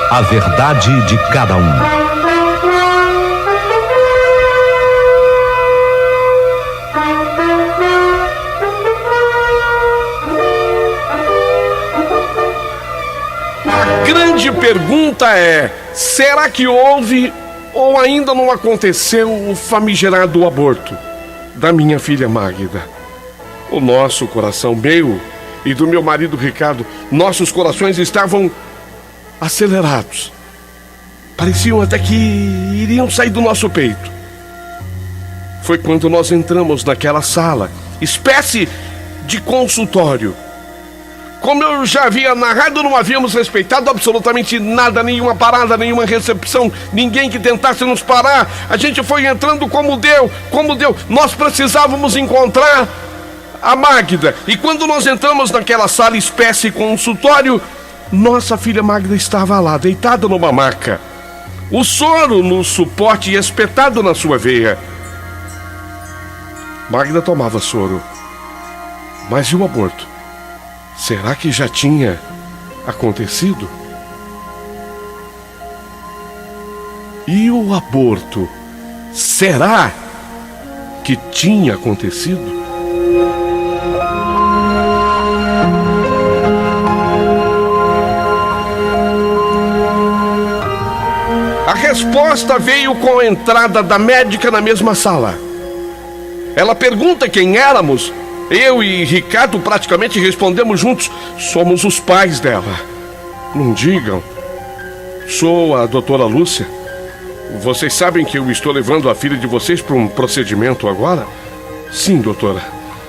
A verdade de cada um. A grande pergunta é: será que houve ou ainda não aconteceu o famigerado aborto da minha filha Magda? O nosso coração, meu e do meu marido Ricardo, nossos corações estavam acelerados. Pareciam até que iriam sair do nosso peito. Foi quando nós entramos naquela sala, espécie de consultório. Como eu já havia narrado, não havíamos respeitado absolutamente nada, nenhuma parada, nenhuma recepção, ninguém que tentasse nos parar. A gente foi entrando como deu. Nós precisávamos encontrar a Magda. E quando nós entramos naquela sala espécie consultório, nossa filha Magda estava lá, deitada numa maca. O soro no suporte espetado na sua veia. Magda tomava soro. Mas e o aborto? Será que já tinha acontecido? E o aborto? Será que tinha acontecido? A resposta veio com a entrada da médica na mesma sala. Ela pergunta quem éramos. Eu e Ricardo praticamente respondemos juntos: somos os pais dela. Não digam. Sou a doutora Lúcia. Vocês sabem que eu estou levando a filha de vocês para um procedimento agora? Sim, doutora.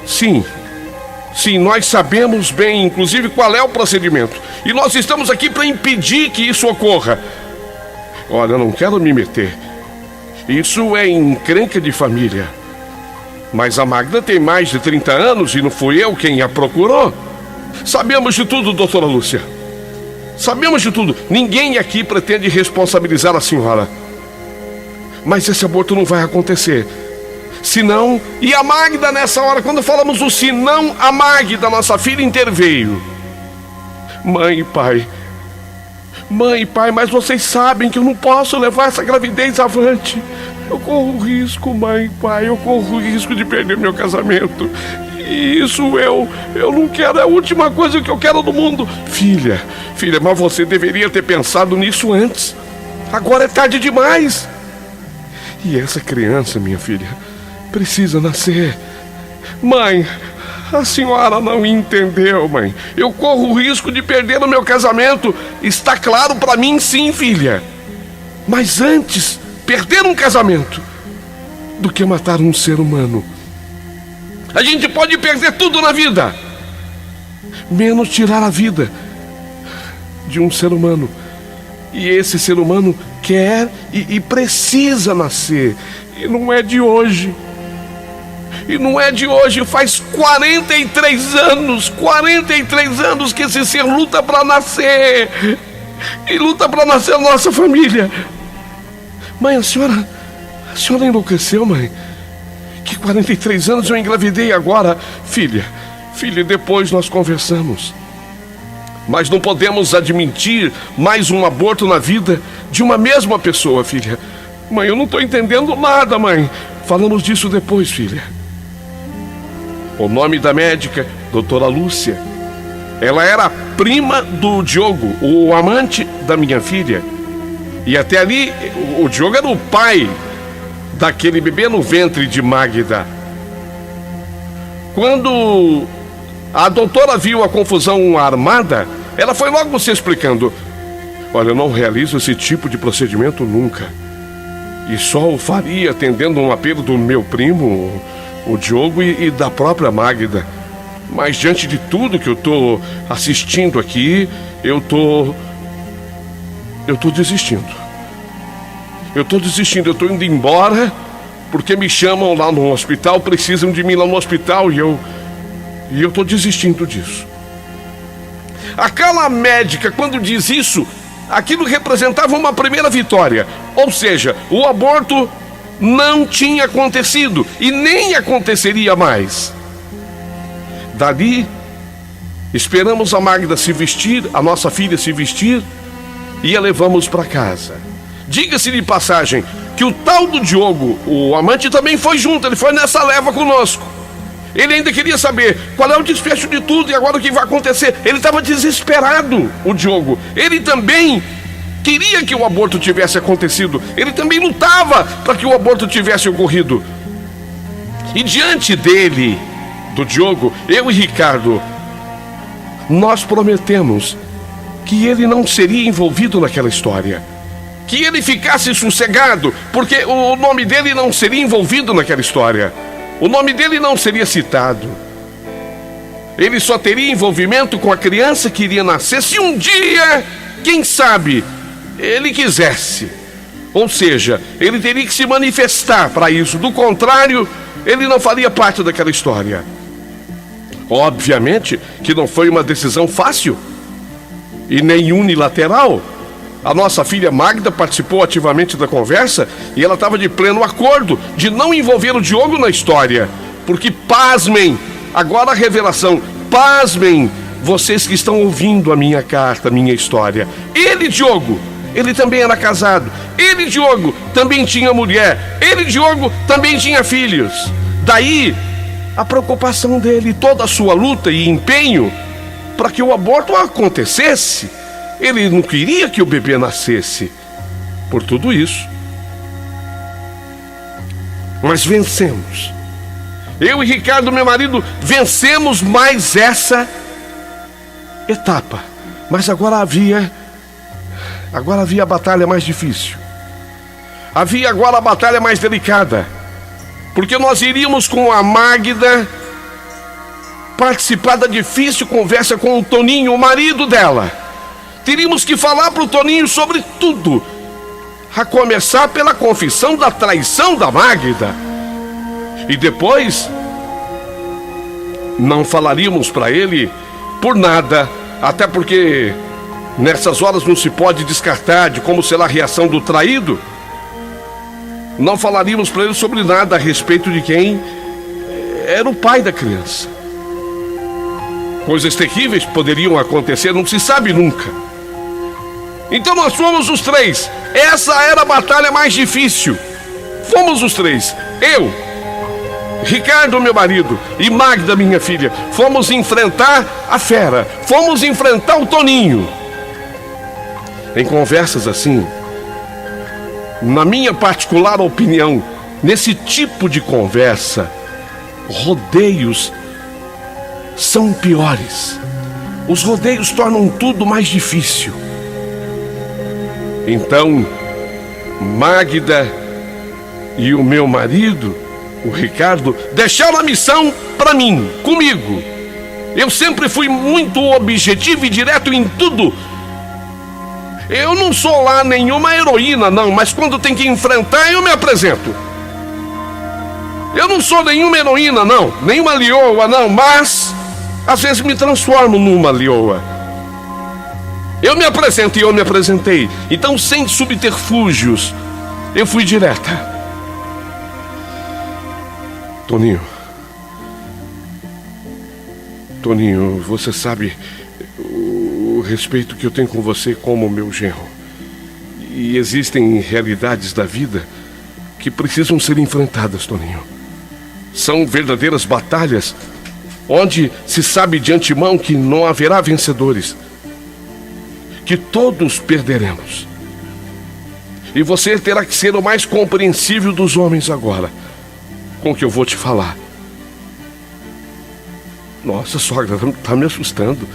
Sim, nós sabemos bem, inclusive, qual é o procedimento. E nós estamos aqui para impedir que isso ocorra. Olha, eu não quero me meter. Isso é encrenca de família. Mas a Magda tem mais de 30 anos e não fui eu quem a procurou. Sabemos de tudo, doutora Lúcia. Sabemos de tudo. Ninguém aqui pretende responsabilizar a senhora. Mas esse aborto não vai acontecer. Senão... E a Magda, nessa hora, quando falamos o senão, a Magda, nossa filha, interveio. Mãe e pai, mas vocês sabem que eu não posso levar essa gravidez avante. Eu corro risco, mãe e pai, eu corro risco de perder meu casamento. E isso eu não quero, é a última coisa que eu quero no mundo. Filha, mas você deveria ter pensado nisso antes. Agora é tarde demais. E essa criança, minha filha, precisa nascer. Mãe, a senhora não entendeu, mãe. Eu corro o risco de perder o meu casamento. Está claro para mim, sim, filha. Mas antes perder um casamento do que matar um ser humano. A gente pode perder tudo na vida, menos tirar a vida de um ser humano. E esse ser humano quer e precisa nascer. E não é de hoje. Faz 43 anos que esse ser luta para nascer. E luta para nascer a nossa família. Mãe, a senhora enlouqueceu, mãe? Que 43 anos eu engravidei agora. Filha, depois nós conversamos. Mas não podemos admitir mais um aborto na vida de uma mesma pessoa, filha. Mãe, eu não estou entendendo nada, mãe. Falamos disso depois, filha. O nome da médica, doutora Lúcia. Ela era prima do Diogo, o amante da minha filha. E até ali, o Diogo era o pai daquele bebê no ventre de Magda. Quando a doutora viu a confusão armada, ela foi logo se explicando: olha, eu não realizo esse tipo de procedimento nunca. E só o faria atendendo um apelo do meu primo, o Diogo, e da própria Magda. Mas diante de tudo que eu tô assistindo aqui, eu tô desistindo. Eu tô indo embora, porque me chamam lá no hospital, precisam de mim lá no hospital, e eu tô desistindo disso. Aquela médica, quando diz isso, aquilo representava uma primeira vitória. Ou seja, o aborto não tinha acontecido e nem aconteceria mais. Dali, esperamos a Magda se vestir, a nossa filha se vestir, e a levamos para casa. Diga-se de passagem que o tal do Diogo, o amante, também foi junto, ele foi nessa leva conosco. Ele ainda queria saber qual é o desfecho de tudo e agora o que vai acontecer. Ele estava desesperado, o Diogo. Ele também queria que o aborto tivesse acontecido. Ele também lutava para que o aborto tivesse ocorrido. E diante dele, do Diogo, eu e Ricardo, nós prometemos que ele não seria envolvido naquela história, que ele ficasse sossegado, porque o nome dele não seria envolvido naquela história, o nome dele não seria citado. Ele só teria envolvimento com a criança que iria nascer se um dia, quem sabe, ele quisesse. Ou seja, ele teria que se manifestar para isso, do contrário, ele não faria parte daquela história. Obviamente que não foi uma decisão fácil e nem unilateral. A nossa filha Magda participou ativamente da conversa e ela estava de pleno acordo de não envolver o Diogo na história. Porque, pasmem, agora a revelação, pasmem, vocês que estão ouvindo a minha carta, a minha história. Ele, Diogo, ele também era casado. Ele, Diogo, também tinha mulher. Ele, Diogo, também tinha filhos. Daí a preocupação dele, toda a sua luta e empenho para que o aborto acontecesse. Ele não queria que o bebê nascesse. Por tudo isso, nós vencemos. Eu e Ricardo, meu marido, vencemos mais essa etapa. Mas agora havia a batalha mais difícil. Havia agora a batalha mais delicada. Porque nós iríamos com a Magda participar da difícil conversa com o Toninho, o marido dela. Teríamos que falar para o Toninho sobre tudo, a começar pela confissão da traição da Magda. E depois, não falaríamos para ele por nada, até porque nessas horas não se pode descartar de como será a reação do traído. Não falaríamos para ele sobre nada a respeito de quem era o pai da criança. Coisas terríveis poderiam acontecer, não se sabe nunca. Então nós fomos os três. Essa era a batalha mais difícil. Fomos os três. Eu, Ricardo, meu marido, e Magda, minha filha. Fomos enfrentar a fera. Fomos enfrentar o Toninho. Em conversas assim, na minha particular opinião, nesse tipo de conversa, rodeios são piores. Os rodeios tornam tudo mais difícil. Então, Magda e o meu marido, o Ricardo, deixaram a missão para mim, comigo. Eu sempre fui muito objetivo e direto em tudo. Eu não sou lá nenhuma heroína, não, mas quando tem que enfrentar, eu me apresento. Eu não sou nenhuma heroína, não, nenhuma leoa, não, mas às vezes me transformo numa leoa. Eu me apresento e eu me apresentei. Então, sem subterfúgios, eu fui direta. Toninho, você sabe o respeito que eu tenho com você como meu genro. E existem realidades da vida que precisam ser enfrentadas, Toninho. São verdadeiras batalhas onde se sabe de antemão que não haverá vencedores, que todos perderemos. E você terá que ser o mais compreensível dos homens agora com o que eu vou te falar. Nossa, sogra, tá me assustando.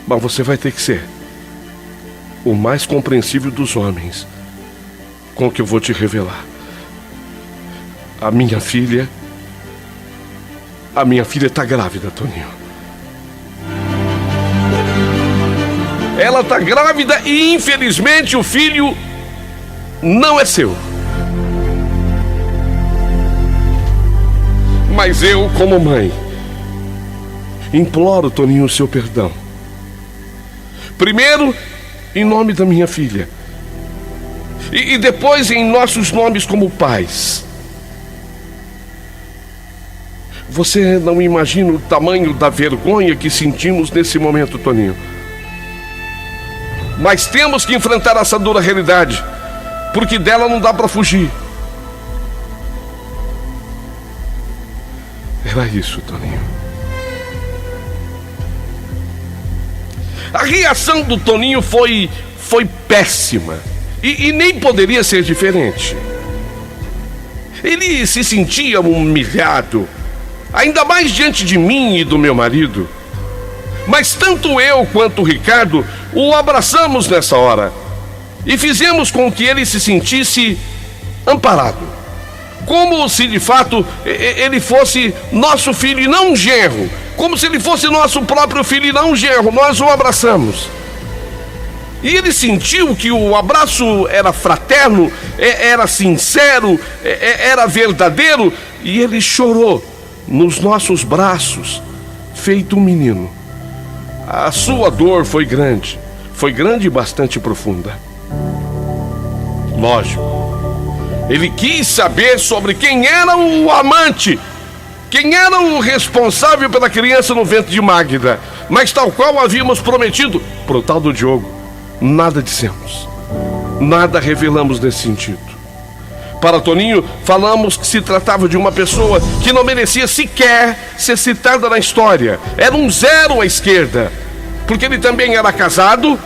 Mas você vai ter que ser o mais compreensível dos homens com o que eu vou te revelar. A minha filha está grávida, Toninho. Ela está grávida e infelizmente o filho não é seu. Mas eu, como mãe, imploro, Toninho, o seu perdão. Primeiro, em nome da minha filha. E depois em nossos nomes como pais. Você não imagina o tamanho da vergonha que sentimos nesse momento, Toninho. mas temos que enfrentar essa dura realidade, porque dela não dá para fugir. Era isso, Toninho. A reação do Toninho foi péssima, e nem poderia ser diferente. Ele se sentia humilhado, ainda mais diante de mim e do meu marido. Mas tanto eu quanto o Ricardo o abraçamos nessa hora e fizemos com que ele se sentisse amparado, como se de fato ele fosse nosso filho e não um genro, como se ele fosse nosso próprio filho e não um genro. Nós o abraçamos e ele sentiu que o abraço era fraterno, era sincero, era verdadeiro, e ele chorou nos nossos braços, feito um menino. A sua dor foi grande e bastante profunda. Lógico, ele quis saber sobre quem era o amante, quem era o responsável pela criança no ventre de Magda. Mas tal qual havíamos prometido pro tal do Diogo, nada dissemos, nada revelamos nesse sentido. Para Toninho, falamos que se tratava de uma pessoa que não merecia sequer ser citada na história. Era um zero à esquerda, porque ele também era casado,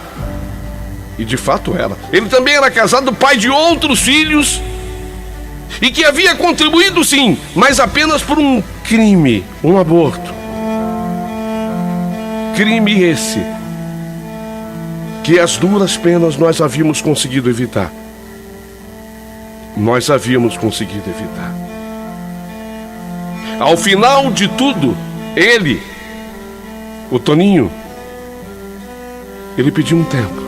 e de fato era. Ele também era casado, pai de outros filhos, e que havia contribuído sim, mas apenas por um crime, um aborto. Crime esse que as duras penas nós havíamos conseguido evitar. Nós havíamos conseguido evitar. Ao final de tudo, ele, o Toninho, ele pediu um tempo.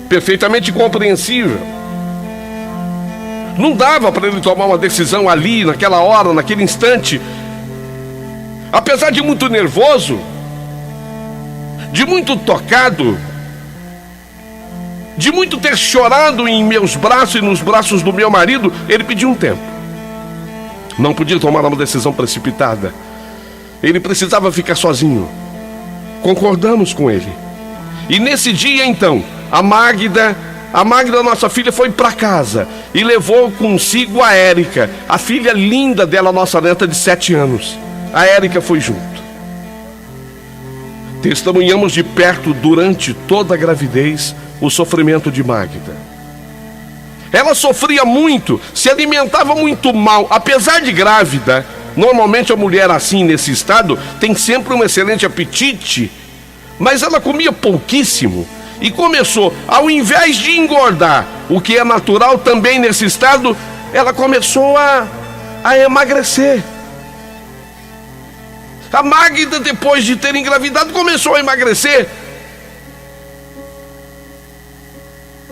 Perfeitamente compreensível. Não dava para ele tomar uma decisão ali, naquela hora, naquele instante. Apesar de muito nervoso, de muito tocado, de muito ter chorado em meus braços e nos braços do meu marido, ele pediu um tempo. Não podia tomar uma decisão precipitada. Ele precisava ficar sozinho. Concordamos com ele. E nesse dia então, a Magda, nossa filha, foi para casa e levou consigo a Érica, a filha linda dela, nossa neta de 7 anos. A Érica foi junto. Testemunhamos de perto durante toda a gravidez o sofrimento de Magda. Ela sofria muito, se alimentava muito mal, apesar de grávida. Normalmente a mulher assim, nesse estado, tem sempre um excelente apetite, mas ela comia pouquíssimo e começou, ao invés de engordar, o que é natural também nesse estado, ela começou a emagrecer. A Magda, depois de ter engravidado, começou a emagrecer.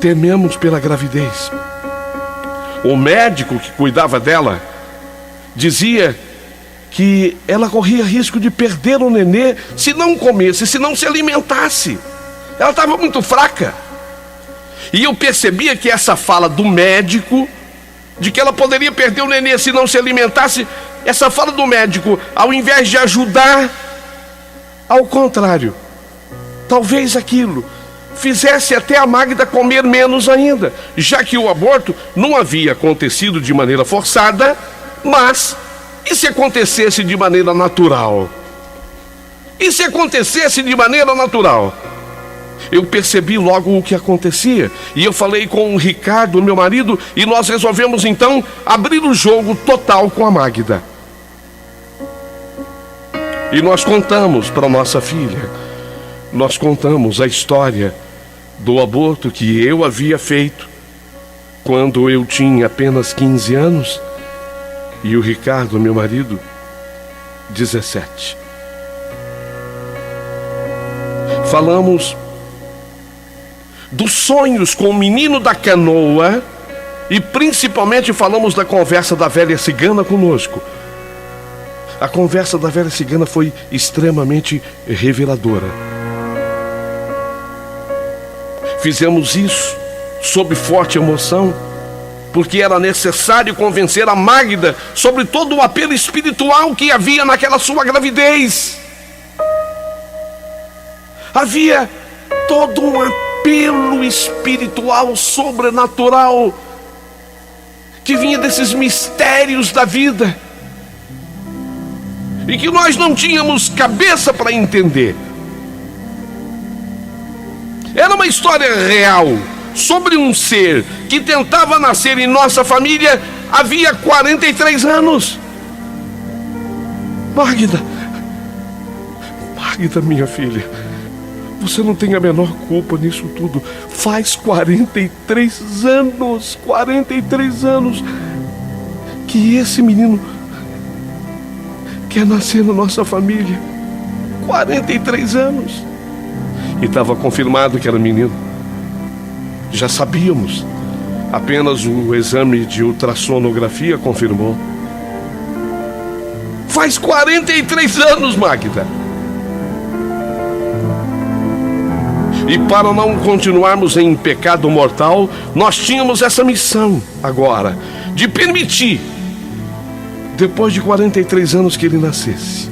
Tememos pela gravidez. O médico que cuidava dela dizia que ela corria risco de perder o nenê se não comesse, se não se alimentasse. Ela estava muito fraca. E eu percebia que essa fala do médico, de que ela poderia perder o nenê se não se alimentasse, essa fala do médico, ao invés de ajudar, ao contrário, talvez aquilo fizesse até a Magda comer menos ainda, já que o aborto não havia acontecido de maneira forçada, mas e se acontecesse de maneira natural? E se acontecesse de maneira natural? Eu percebi logo o que acontecia, e eu falei com o Ricardo, meu marido, e nós resolvemos então abrir o jogo total com a Magda. E nós contamos para nossa filha, nós contamos a história do aborto que eu havia feito quando eu tinha apenas 15 anos e o Ricardo, meu marido, 17. Falamos dos sonhos com o menino da canoa e principalmente falamos da conversa da velha cigana conosco. A conversa da velha cigana foi extremamente reveladora. Fizemos isso sob forte emoção, porque era necessário convencer a Magda sobre todo o apelo espiritual que havia naquela sua gravidez. Havia todo um apelo espiritual, sobrenatural, que vinha desses mistérios da vida e que nós não tínhamos cabeça para entender. Era uma história real sobre um ser que tentava nascer em nossa família havia 43 anos. Magda, minha filha, você não tem a menor culpa nisso tudo. Faz 43 anos que esse menino quer nascer na nossa família. 43 anos. E estava confirmado que era menino. Já sabíamos. Apenas o exame de ultrassonografia confirmou. Faz 43 anos, Magda. E para não continuarmos em pecado mortal, nós tínhamos essa missão agora, de permitir, depois de 43 anos, que ele nascesse.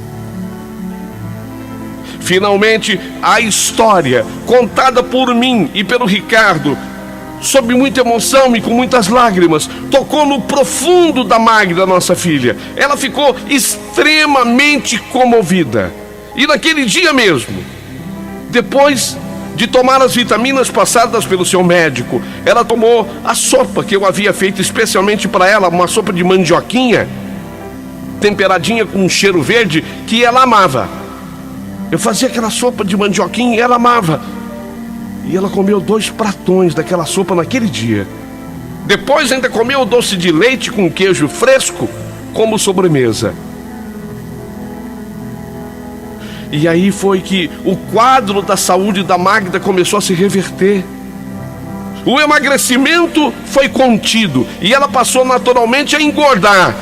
Finalmente, a história contada por mim e pelo Ricardo, sob muita emoção e com muitas lágrimas, tocou no profundo da Magda, nossa filha. Ela ficou extremamente comovida. E naquele dia mesmo, depois de tomar as vitaminas passadas pelo seu médico, ela tomou a sopa que eu havia feito especialmente para ela, uma sopa de mandioquinha, temperadinha com um cheiro verde, que ela amava. Eu fazia aquela sopa de mandioquinha e ela amava. E ela comeu 2 pratões daquela sopa naquele dia. Depois ainda comeu o doce de leite com queijo fresco como sobremesa. E aí foi que o quadro da saúde da Magda começou a se reverter. O emagrecimento foi contido e ela passou naturalmente a engordar.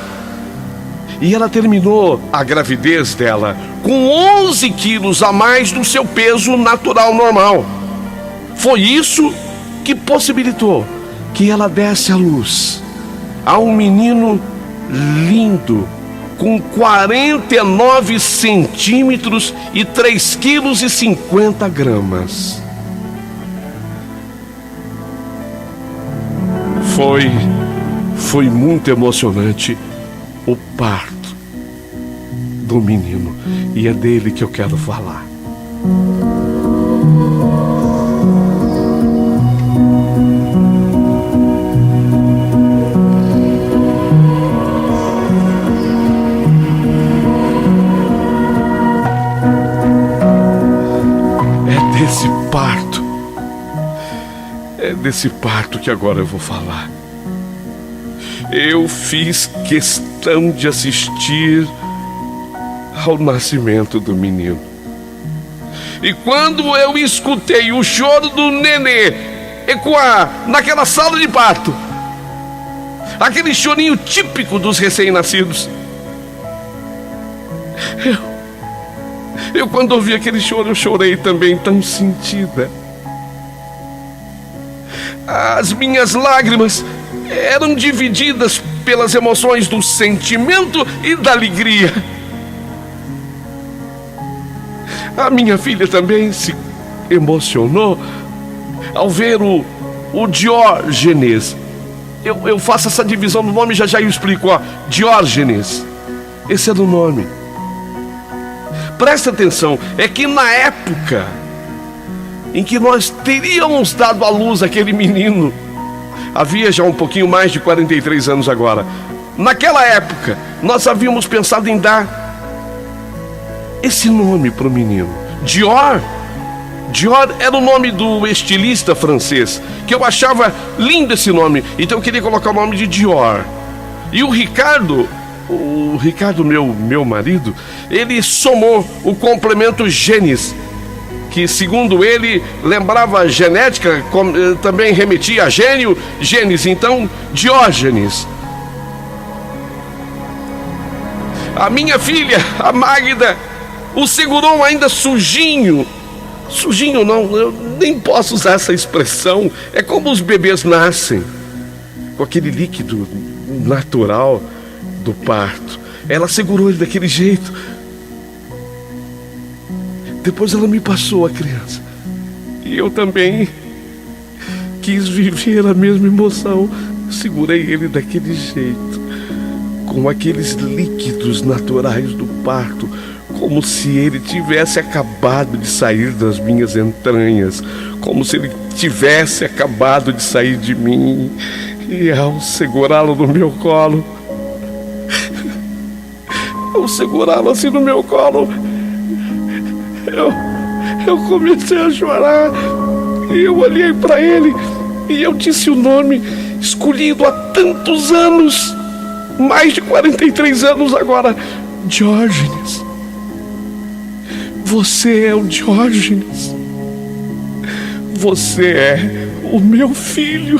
E ela terminou a gravidez dela com 11 quilos a mais do seu peso natural normal. Foi isso que possibilitou que ela desse à luz a um menino lindo, com 49 centímetros e 3 quilos e 50 gramas. Foi muito emocionante o parto do menino, e é dele que eu quero falar. É desse parto que agora eu vou falar. Eu fiz questão de assistir ao nascimento do menino. E quando eu escutei o choro do nenê ecoar naquela sala de parto, aquele chorinho típico dos recém-nascidos, eu quando ouvi aquele choro, eu chorei também, tão sentida. As minhas lágrimas eram divididas pelas emoções do sentimento e da alegria. A minha filha também se emocionou ao ver o Diógenes. Eu faço essa divisão do nome, já eu explico, Diógenes. Esse era o nome. Presta atenção, é que na época em que nós teríamos dado à luz aquele menino, havia já um pouquinho mais de 43 anos agora. Naquela época, nós havíamos pensado em dar esse nome para o menino, Dior. Dior era o nome do estilista francês, que eu achava lindo esse nome, então eu queria colocar o nome de Dior. E o Ricardo, meu marido, ele somou o complemento genes, que segundo ele lembrava genética, também remetia a gênio, genes, então Diógenes. A minha filha, a Magda, o segurou ainda sujinho não, eu nem posso usar essa expressão, é como os bebês nascem, com aquele líquido natural do parto. Ela segurou ele daquele jeito. Depois ela me passou a criança, e eu também quis viver a mesma emoção. Segurei ele daquele jeito, com aqueles líquidos naturais do parto, como se ele tivesse acabado de sair das minhas entranhas, como se ele tivesse acabado de sair de mim. E ao segurá-lo no meu colo, assim no meu colo, eu comecei a chorar. E eu olhei para ele e eu disse o nome escolhido há tantos anos, mais de 43 anos agora: Diógenes. Você é o Diógenes. Você é o meu filho.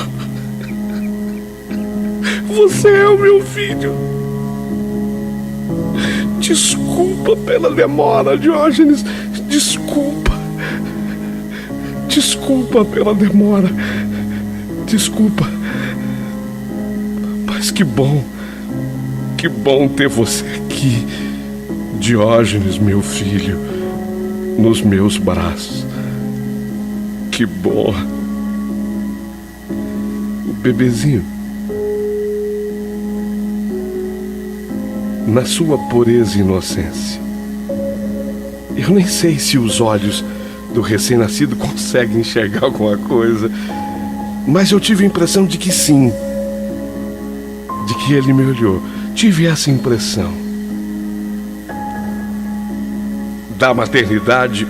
Você é o meu filho. Desculpa pela demora, Diógenes. Desculpa. Desculpa pela demora. Desculpa. Mas que bom ter você aqui, Diógenes, meu filho, nos meus braços. Que bom. O bebezinho, na sua pureza e inocência, eu nem sei se os olhos do recém-nascido conseguem enxergar alguma coisa, mas eu tive a impressão de que sim, de que ele me olhou. Tive essa impressão. Da maternidade,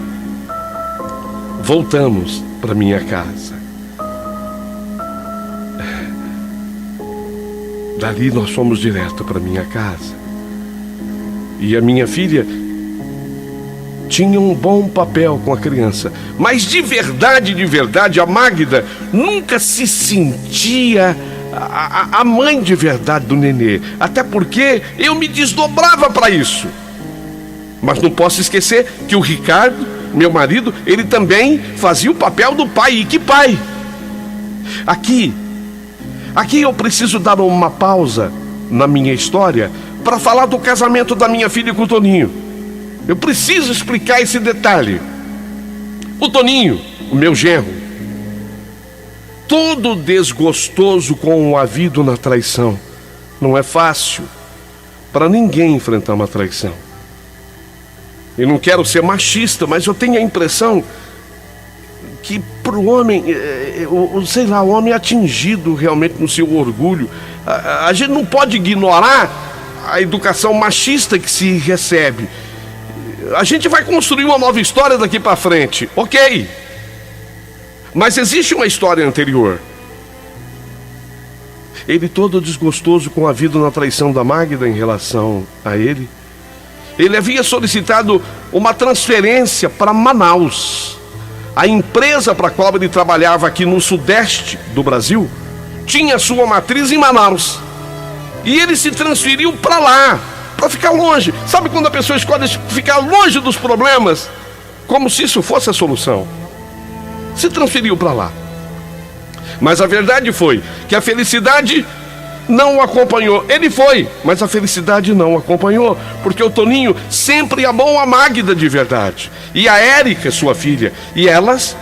voltamos para minha casa. Dali nós fomos direto para minha casa. E a minha filha tinha um bom papel com a criança. Mas de verdade, a Magda nunca se sentia a mãe de verdade do nenê. Até porque eu me desdobrava para isso. Mas não posso esquecer que o Ricardo, meu marido, ele também fazia o papel do pai. E que pai! Aqui eu preciso dar uma pausa na minha história para falar do casamento da minha filha com o Toninho. Eu preciso explicar esse detalhe. O Toninho, o meu genro, todo desgostoso com o havido na traição. Não é fácil para ninguém enfrentar uma traição. Eu não quero ser machista, mas eu tenho a impressão que para o homem, o homem atingido realmente no seu orgulho, a gente não pode ignorar a educação machista que se recebe. A gente vai construir uma nova história daqui para frente, ok? Mas existe uma história anterior. Ele todo desgostoso com a vida na traição da Magda em relação a ele. Ele havia solicitado uma transferência para Manaus. A empresa para a qual ele trabalhava aqui no sudeste do Brasil tinha sua matriz em Manaus. E ele se transferiu para lá, para ficar longe. Sabe quando a pessoa escolhe ficar longe dos problemas? Como se isso fosse a solução. Se transferiu para lá. Mas a verdade foi que a felicidade não o acompanhou. Ele foi, mas a felicidade não o acompanhou, porque o Toninho sempre amou a Magda de verdade, e a Érica, sua filha, e elas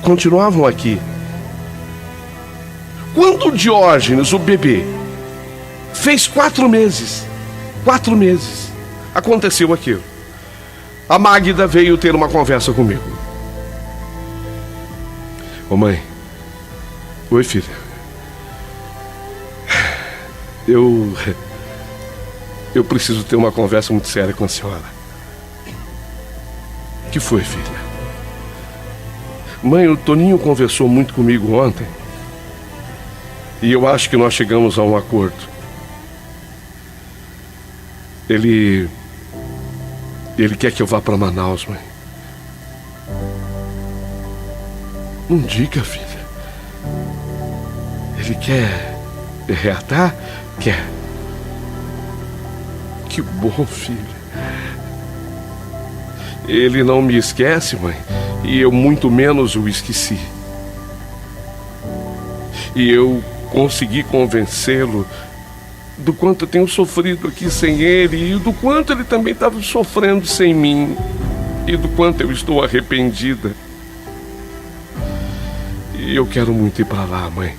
continuavam aqui. Quando o Diógenes, o bebê, fez 4 meses, aconteceu aquilo. A Magda veio ter uma conversa comigo. Ô mãe, oi filha, eu preciso ter uma conversa muito séria com a senhora. O que foi, filha? Mãe, o Toninho conversou muito comigo ontem e eu acho que nós chegamos a um acordo. Ele quer que eu vá para Manaus, mãe. Não diga, filha. Ele quer reatar? Quer. Que bom, filha. Ele não me esquece, mãe, e eu muito menos o esqueci. E eu consegui convencê-lo do quanto eu tenho sofrido aqui sem ele, e do quanto ele também estava sofrendo sem mim, e do quanto eu estou arrependida. E eu quero muito ir para lá, mãe.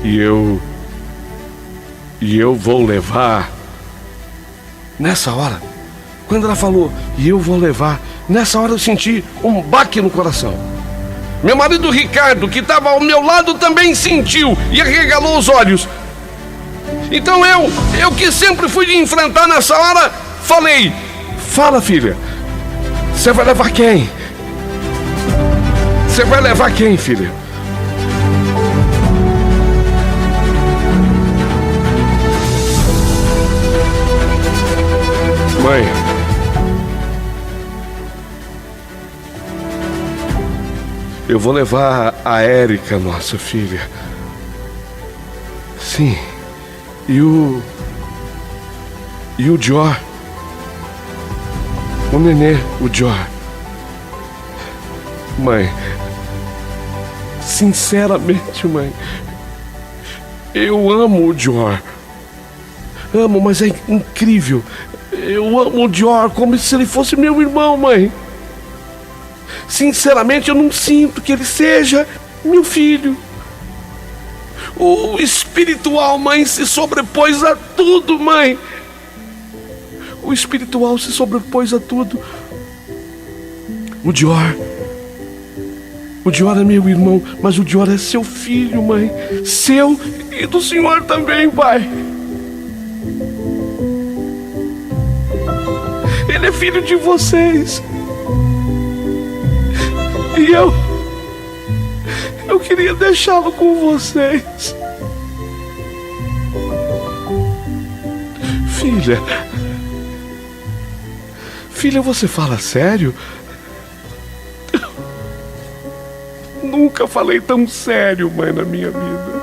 E eu vou levar. Nessa hora, quando ela falou, e eu vou levar, nessa hora eu senti um baque no coração. Meu marido Ricardo, que estava ao meu lado, também sentiu e arregalou os olhos. Então eu que sempre fui de enfrentar nessa hora, falei: fala, filha, você vai levar quem? Você vai levar quem, filha? Mãe, eu vou levar a Érica, nossa filha. Sim. E o Jor. O nenê, o Jor. Mãe, sinceramente, mãe, eu amo o Jor. Amo, mas é incrível. Eu amo o Jor como se ele fosse meu irmão, mãe. Sinceramente, eu não sinto que ele seja meu filho. O espiritual, mãe, se sobrepôs a tudo, mãe. O espiritual se sobrepôs a tudo. O Jor é meu irmão, mas o Jor é seu filho, mãe. Seu e do senhor também, pai. Ele é filho de vocês. E eu queria deixá-lo com vocês. Filha, você fala sério? Nunca falei tão sério, mãe, na minha vida.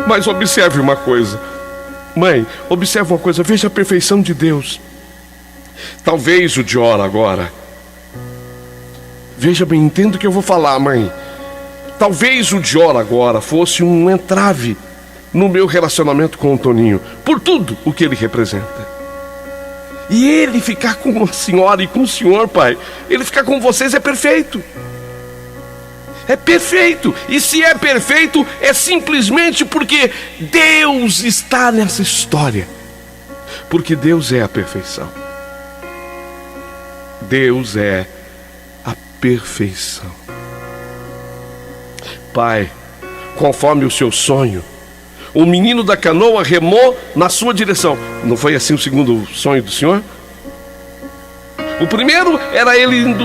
Mas observe uma coisa. Mãe, observe uma coisa. Veja a perfeição de Deus. Talvez o Jor agora... Veja bem, entendo o que eu vou falar, mãe. Talvez o Jor agora fosse um entrave no meu relacionamento com o Toninho, por tudo o que ele representa. E ele ficar com a senhora e com o senhor, pai, ele ficar com vocês é perfeito. É perfeito. E se é perfeito, é simplesmente porque Deus está nessa história. Porque Deus é a perfeição. Deus é a perfeição. Pai, conforme o seu sonho, o menino da canoa remou na sua direção. Não foi assim o segundo sonho do senhor? O primeiro era ele indo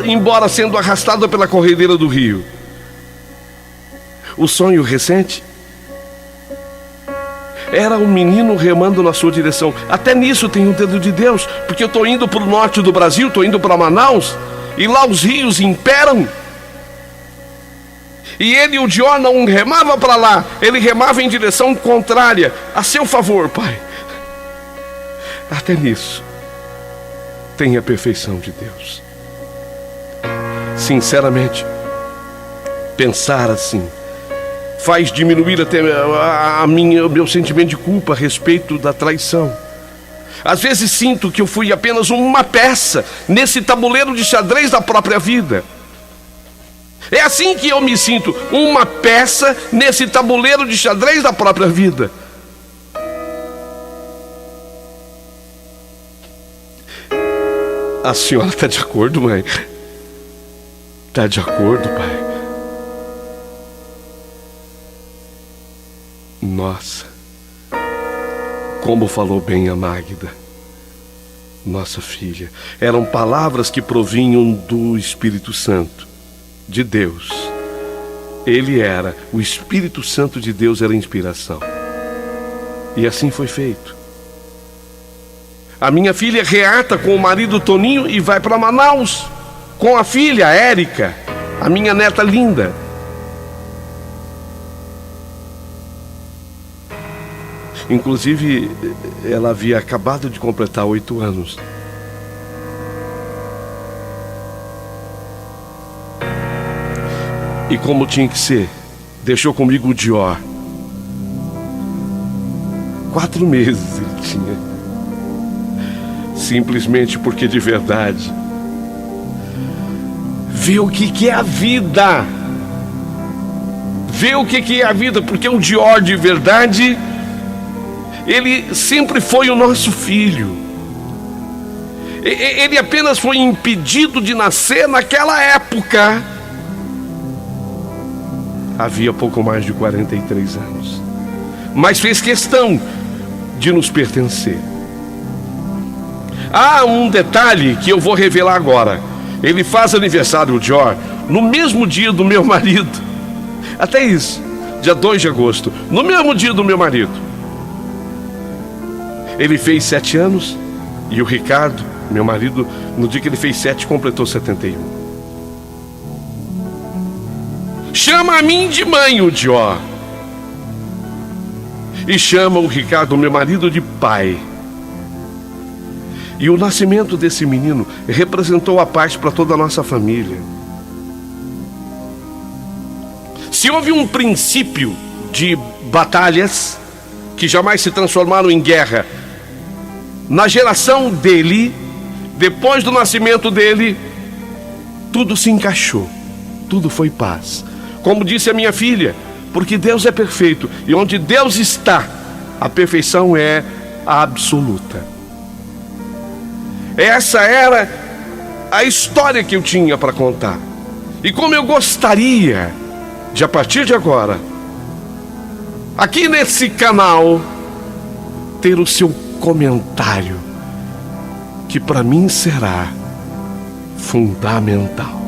embora, sendo arrastado pela corredeira do rio. O sonho recente era um menino remando na sua direção. Até nisso tem o dedo de Deus, porque eu estou indo para o norte do Brasil, estou indo para Manaus, e lá os rios imperam. E ele, o Jor, não remava para lá, ele remava em direção contrária, a seu favor, pai. Até nisso tem a perfeição de Deus. Sinceramente, pensar assim faz diminuir até o meu sentimento de culpa a respeito da traição. Às vezes sinto que eu fui apenas uma peça nesse tabuleiro de xadrez da própria vida. É assim que eu me sinto, uma peça nesse tabuleiro de xadrez da própria vida. A senhora está de acordo, mãe? Está de acordo, pai? Nossa, como falou bem a Magda, nossa filha. Eram palavras que provinham do Espírito Santo, de Deus. Ele era, o Espírito Santo de Deus era a inspiração. E assim foi feito. A minha filha reata com o marido Toninho e vai para Manaus, com a filha Érica, a minha neta linda. Inclusive, ela havia acabado de completar 8 anos. E como tinha que ser, deixou comigo o Jor. 4 meses ele tinha. Simplesmente porque de verdade vê o que é a vida. ver o que é a vida, porque o Dior de verdade, ele sempre foi o nosso filho. Ele apenas foi impedido de nascer naquela época. Havia pouco mais de 43 anos. Mas fez questão de nos pertencer. Há um detalhe que eu vou revelar agora. Ele faz aniversário, o Dior, no mesmo dia do meu marido. Até isso, dia 2 de agosto, no mesmo dia do meu marido. Ele fez 7 anos e o Ricardo, meu marido, no dia que ele fez 7, completou 71. Chama a mim de mãe, o Dior. E chama o Ricardo, meu marido, de pai. E o nascimento desse menino representou a paz para toda a nossa família. Se houve um princípio de batalhas que jamais se transformaram em guerra, na geração dele, depois do nascimento dele, tudo se encaixou, tudo foi paz. Como disse a minha filha, porque Deus é perfeito, e onde Deus está, a perfeição é absoluta. Essa era a história que eu tinha para contar. E como eu gostaria de, a partir de agora, aqui nesse canal, ter o seu comentário, que para mim será fundamental.